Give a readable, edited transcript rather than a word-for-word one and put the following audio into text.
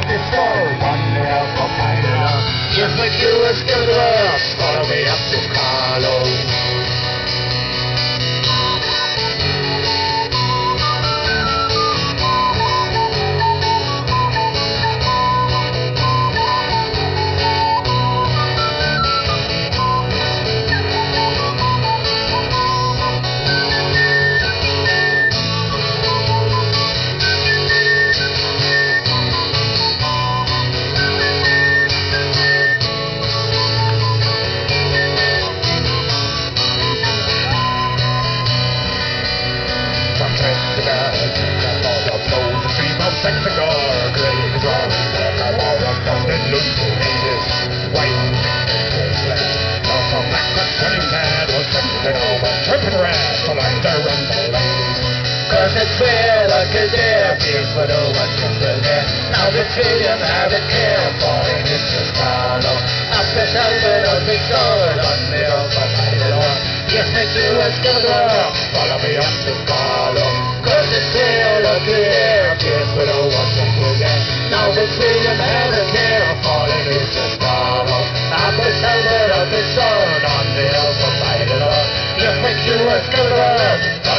at the store, one day up a pilot. Just like you were still there, follow me up to Carlo. Cause it's clear like a deer, but over simple there. Now the trillion have it here, falling into Carlo. Up the shoulder of the sword, on the upper pilot. Yes, me too, it's gonna follow me up to Carlo. Cause it's clear like a deer, but over simple there. Now the trillion have it here, falling into Carlo. Up the shoulder of the sword, on the upper pilot. Yes, me too, it's gonna